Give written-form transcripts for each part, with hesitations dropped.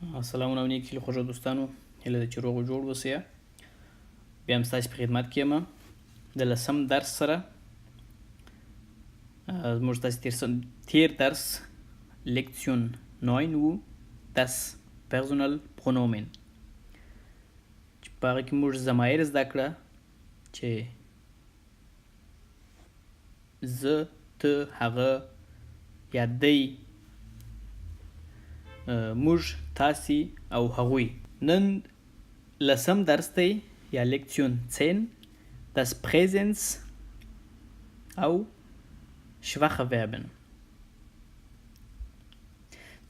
سلامونه او نیکي له خوږو دوستانو، هیله ده چې روغ او جوړ اوسئ. بیا هم ستاسې په خدمت کې یم د 10م درس سره. زموږ ستاسې تیر درس Lektion 9 و das Personalpronomen، چې په هغه کې موږ ضمایر زده کړه چې زه، ته، هغه یا دی، موږ، تاسې او هغوی. نن 10م درس دی یا Lektion 10 das Präsens او schwache Verben.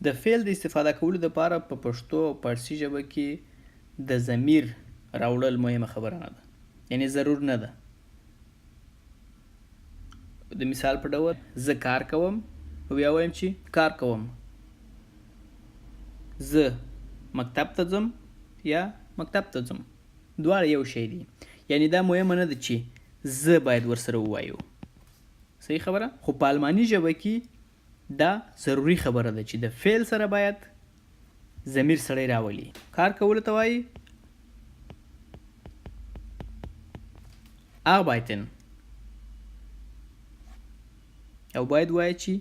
د فعل د استفاده کولو لپاره په پښتو او فارسي ژبه کې د ضمیر راوړل مهمه خبره نه ده، یعنی ضرور نه ده. د مثال په ډول زه کار کوم او بیا وایم چې کار کوم. زه مکتب ته ځم یا مکتب ته ځم، دواړه یو شی دي. یعنی دا مهمه نه ده چې زه باید ورسره ووایو. صحیح خبره؟ خو په الماني ژبه کې دا ضروری خبره ده چې د فعل سره باید ضمیر سړی راولي. کار کولو ته وایي arbeiten، او باید وایي چې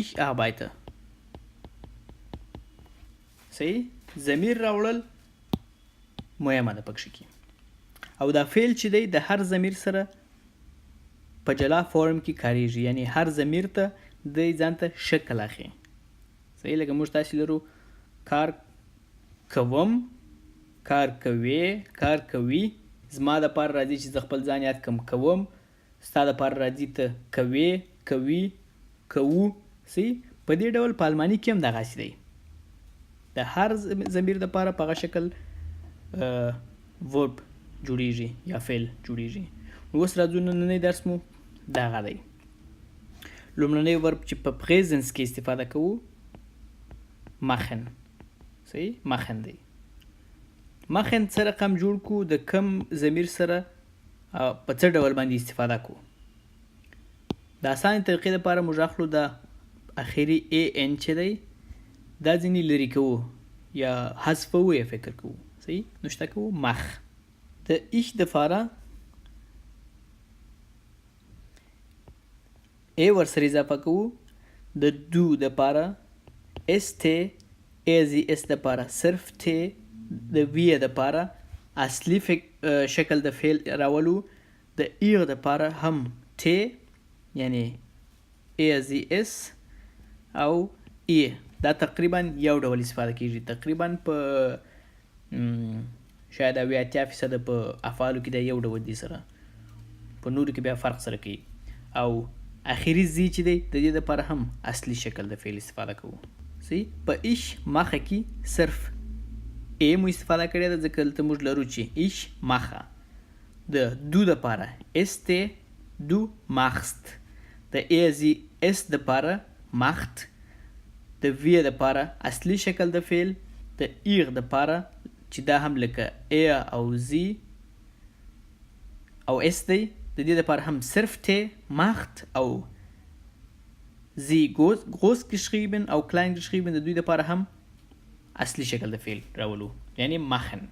ich arbeite. صحیح؟ ضمیر راوړل مهمه ده پکښې کې. او دا فعل چې دی د هر ضمیر سره په جلا فورم کې کاریږي، یعنی هر ضمیر ته دی ځان ته شکل اخلي. صحیح؟ لکه موږ تاسې لرو کار کوم، کار کوي، کار کوي. زما دپاره راځي چې زه خپل ځان یاد کړم کوم، ستا دپاره راځي ته کوې، کوي، کوو. صحیح؟ په دې ډول په الماني کې هم دغسې دی، د هر ضمیر دپاره په هغه شکل ورب جوړیږي یا فعل جوړیږي. نو اوس راځو نننی درس مو دغه دی. لومړنی ورب چې په پریزنس کې استفاده کوو machen. صحیح؟ machen دی. machen څه رقم جوړ کو، د کم ضمیر سره په څه ډول باندې استفاده کو. د اسانه طریقې لپاره موږ اخلو د اخري ان چې دی دا ځینې لرې کوو یا حذفوو یا فکر کوو. صحیح؟ نو شته کوو مخ. د ایش دپاره ای ورسره اضافه کوو. د دو دپاره st، ایزی اس دپاره صرف ت، د وی دپاره اصلي شکل د فعل راولو. د ایر دپاره هم ت، یعنی ایزی اس او ای. دا تقریبا یو ډول استفاده کیږي. تقریبا په شاید 80% په افعالو کې دا یو ډول دي، سره په نورو کې بیا فرق سره کوي. او اخري زی چې دی د دې دپاره هم اصلي شکل د فعل استفاده کوو. صحیح؟ په ایش مخه کې صرف ای مو استفاده کړې ده، ځکه دلته موږ لرو چې ایش مخه. د دو دپاره است، دو ماخست. د ایزی اس دپاره ماخت. د وی دپاره اصلي شکل د فعل. د ایر دپاره چې دا هم لکه ای او زی او اس دی، د دې دپاره هم صرف ت، ماخت او زی groß geschrieben او klein geschrieben. د دوی دپاره هم اصلي شکل د فعل راولو، یعنی machen.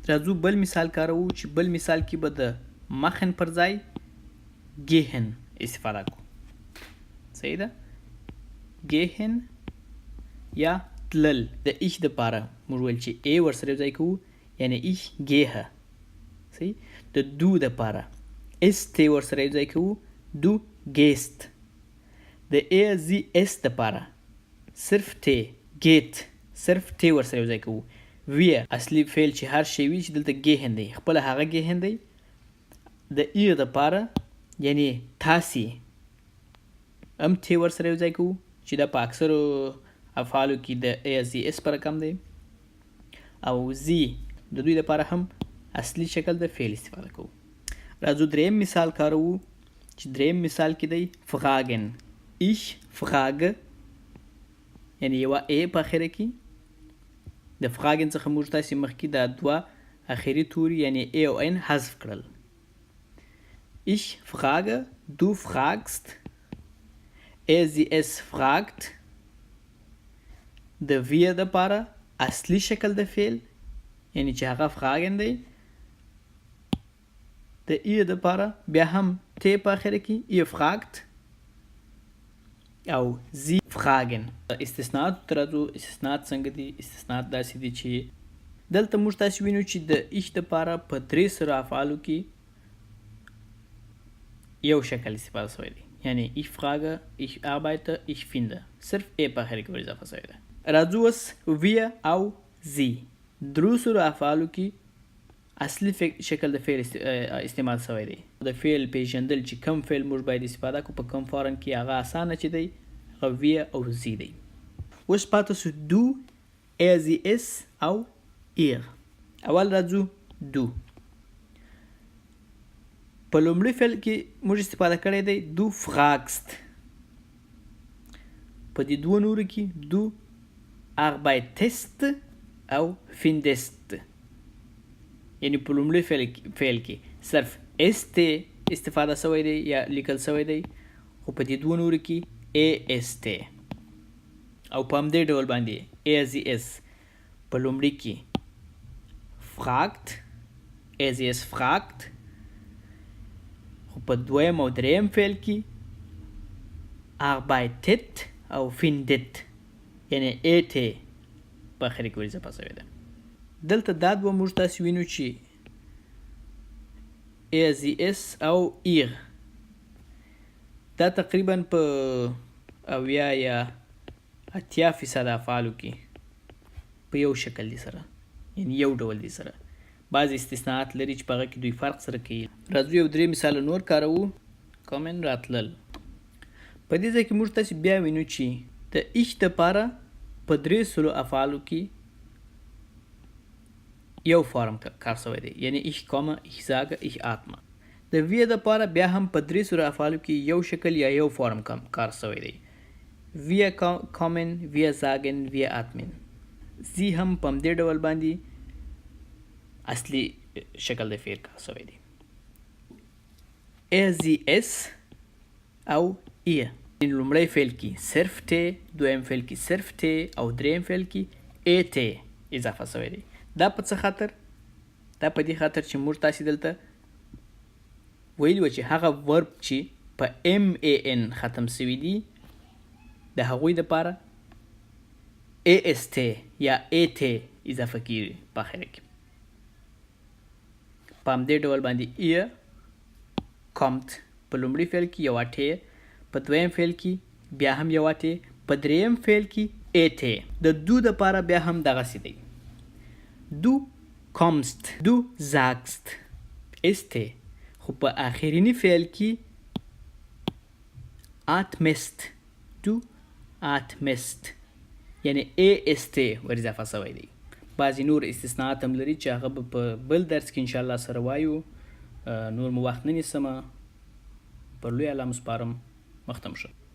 راځو بل مثال کاروو چې بل مثال کې به د machen پر ځای gehen استفاده کو. صحیح ده؟ gehen یا تلل. د ایش دپاره موږ ویل چې ای ورسره یو ځای کوو، یعنی ich gehe. صحیح؟ د دو دپاره st ورسره یو ځای کوو، du gehst. د ای زی اس دپاره صرف ت، geht، صرف ت ورسره یو ځای کوو. وی اصلي فعل چې هر شی وي چې دلته gehen دی، خپله هغه gehen دی. د ایر دپاره یعنی تاسې هم ت ورسره یو ځای کوو، چې دا په اکثرو افعالو کې د ای زی اس پر رقم دی. او زی د دوی دپاره هم اصلي شکل د فعل استفاده کوو. راځو دریم مثال کاروو چې دریم مثال کې دی fragen. ich frage، یعنی یوه ای په اخره کې. د fragen څخه موږ تاسې مخکې دا دوه اخري توري یعنی ای او ان حذف کړل. ich frage، du fragst، er sie es fragt. د وی دپاره اصلي شکل د فعل یعنی چې هغه فراګن دی د ihr دپاره بیا هم ت په اخر کې ihr fragt او sie fragen. استثناءات ته راځو. استثناءات څنګه دي؟ استثناءات داسې دي چې دلته موږ تاسې وینو چې د ich دپاره په 3 سره افعالو کې یو شکل استفاده شوی دی، یعنی ich frage، ich arbeite، ich finde، صرف ای په اخر کې ور اضافه شوی ده. راځو اوس wir او sie درو سره افعالو کې اصلي شکل د فعل استعمال شوی دی. د فعل پیژندل چې کوم فعل موږ باید استفاده کو په کوم فارم کې هغه اسانه چې دی هغه wir او sie دی. اوس پاتې سو du، er، sie، es او ihr. اول راځو du. په لومړي فعل کې موږ استفاده کړی دی du fragst. په دې دوه نورو کې du arbeitest او findest. یعنی په لومړي فعل کې صرف est استفاده شوی دی یا لیکل شوی دی، خو په دې دوه نورو کې est او په همدې ډول باندې er، sie، es په لومړي کې fragt، er، sie، es fragt، خو په دویم او دریم فعل کې arbeitet او findet یعنی et په اخر کې ور اضافه شوی ده. دلته دا دوه موږ تاسې وینو چې er، sie، es او ihr دا تقریبا په 80 یا 80% افعالو کې په یو شکل دي سره، یعنی یو ډول دي سره. بعض استثناءات لري چې په هغه کې دوی فرق سره کوي. راځو یو 3 مثال نور کاروو. کامن راتلل. په دې ځای کې موږ تاسې بیا وینو چې د ich دپاره په 3 افعالو کې یو فارم کار شوی دی، یعنی ich komme، ich sage، ich atme. د wir دپاره بیا هم په 3 افعالو کې یو شکل یا یو فارم کار شوی دی. wir kommen، wir sagen، wir atmen. sie هم په همدې ډول باندې اصلي شکل د فعل کار شوی دی. er، sie، es او ihr. لومړی فعل کې صرف ت، دویم فعل کې صرف ت او دریم فعل کې et اضافه شوی دی. دا په څه خاطر؟ دا په دې خاطر چې موږ تاسې دلته ویلي وه چې هغه ورب چې په man ختم شوي دي د هغوی دپاره est یا et اضافه کیږي په اخر کې. په همدې ډول باندې ihr kommt په لومړي فعل کې یوه ت، په دویم فعل کې بیا هم یوه ت، په دریم فعل کې et. د دو دپاره بیا هم دغسې دی. Du kommst، du sagst، est. خو په آخرینی فعل کې atmest، du atmest یعنی est ور اضافه شوی دی. بعضې نور استثناءات هم لري چې هغه به په بل درس کې انشاءالله سره وایو. نور مو وخت نه نیسمه. پر لوی الله مو سپارم. مختم شه.